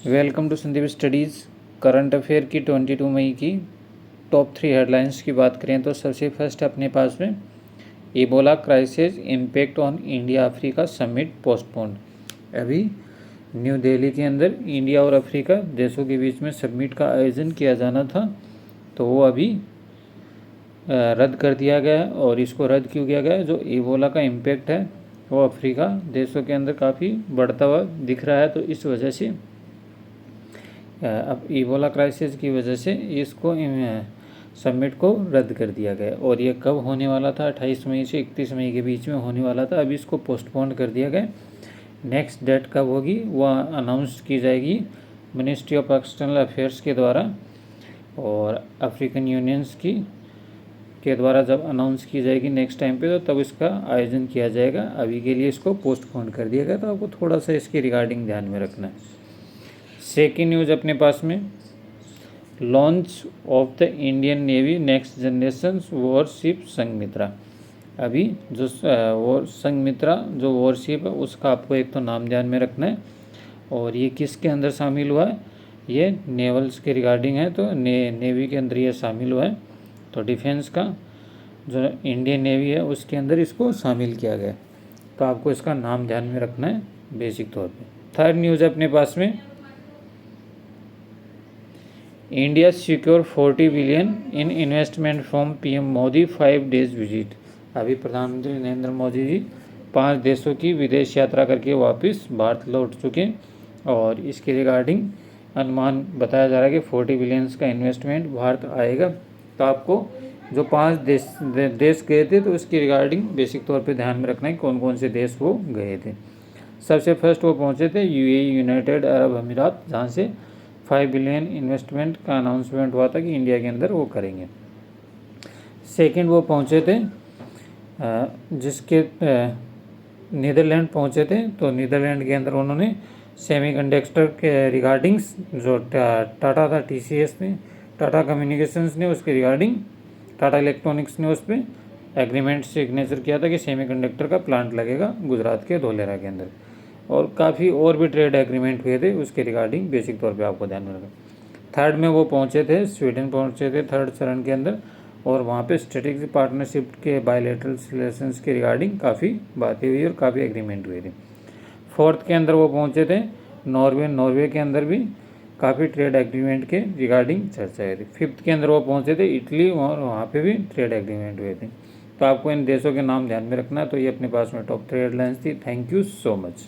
Welcome to Sandeep studies. Current affair की 22 मई की top 3 headlines की बात करें तो सबसे फर्स्ट अपने पास में Ebola crisis impact on India Africa summit postponed. अभी न्यू दिल्ली के अंदर इंडिया और अफ्रीका देशों के बीच में समिट का आयोजन किया जाना था, तो वो अभी रद्द कर दिया गया है। और इसको रद्द क्यों किया गया है? जो इबोला का इम्पैक्ट है वो अफ्रीका देशों के अंदर काफ़ी बढ़ता हुआ दिख रहा है, तो इस वजह से अब इबोला क्राइसिस की वजह से इसको समिट को रद्द कर दिया गया। और ये कब होने वाला था? 28 मई से 31 मई के बीच में होने वाला था, अभी इसको पोस्टपोन कर दिया गया। नेक्स्ट डेट कब होगी वह अनाउंस की जाएगी मिनिस्ट्री ऑफ एक्सटर्नल अफेयर्स के द्वारा और अफ्रीकन यूनियंस के द्वारा जब अनाउंस की जाएगी नेक्स्ट टाइम पे, तो तब इसका आयोजन किया जाएगा। अभी के लिए इसको पोस्टपोन कर दिया गया, तो आपको थोड़ा सा इसके रिगार्डिंग ध्यान में रखना है। सेकेंड न्यूज़ अपने पास में launch of the Indian navy next generation worship Sanghamitra. अभी जो वो संघमित्रा जो वॉरशिप है उसका आपको एक तो नाम ध्यान में रखना है, और ये किसके अंदर शामिल हुआ है? ये नेवल्स के रिगार्डिंग है, तो नेवी के अंदर ये शामिल हुआ है। तो डिफेंस का जो इंडियन नेवी है उसके अंदर इसको शामिल किया गया, तो आपको इसका नाम ध्यान में रखना है बेसिक तौर पे। थर्ड न्यूज़ अपने पास में India secure 40 billion in investment from PM Modi 5 days visit. अभी प्रधानमंत्री नरेंद्र मोदी जी 5 देशों की विदेश यात्रा करके वापस भारत लौट चुके, और इसके रिगार्डिंग अनुमान बताया जा रहा है कि 40 बिलियंस का इन्वेस्टमेंट भारत आएगा। तो आपको जो 5 देश गए थे तो उसकी रिगार्डिंग बेसिक तौर पे ध्यान में रखना है कौन कौन से देश वो गए थे। सबसे फर्स्ट वो पहुँचे थे यूएई यूनाइटेड अरब अमीरात, जहाँ से 5 बिलियन इन्वेस्टमेंट का अनाउंसमेंट हुआ था कि इंडिया के अंदर वो करेंगे। सेकंड वो पहुँचे थे जिसके नीदरलैंड पहुँचे थे, तो नीदरलैंड के अंदर उन्होंने सेमीकंडक्टर के रिगार्डिंग्स जो टाटा था टीसीएस ने, टाटा कम्युनिकेशंस ने उसके रिगार्डिंग टाटा इलेक्ट्रॉनिक्स ने उस पर एग्रीमेंट सिग्नेचर किया था कि सेमीकंडक्टर का प्लांट लगेगा गुजरात के धोलेरा के अंदर। और काफ़ी और भी ट्रेड एग्रीमेंट हुए थे, उसके रिगार्डिंग बेसिक तौर पे आपको ध्यान में रखना। थर्ड में वो पहुँचे थे स्वीडन पहुँचे थे थर्ड चरण के अंदर, और वहाँ पे स्ट्रेटेजिक पार्टनरशिप के बायलैटरल रिलेशंस के रिगार्डिंग काफ़ी बातें हुई और काफ़ी एग्रीमेंट हुए थे। फोर्थ के अंदर वो पहुँचे थे नॉर्वे के अंदर भी काफ़ी ट्रेड एग्रीमेंट के रिगार्डिंग चर्चा हुई थी। फिफ्थ के अंदर वो पहुँचे थे इटली, और वहाँ पे भी ट्रेड एग्रीमेंट हुए थे। तो आपको इन देशों के नाम ध्यान में रखना है। तो ये अपने पास में टॉप 3 हेडलाइंस थी। Thank you so much.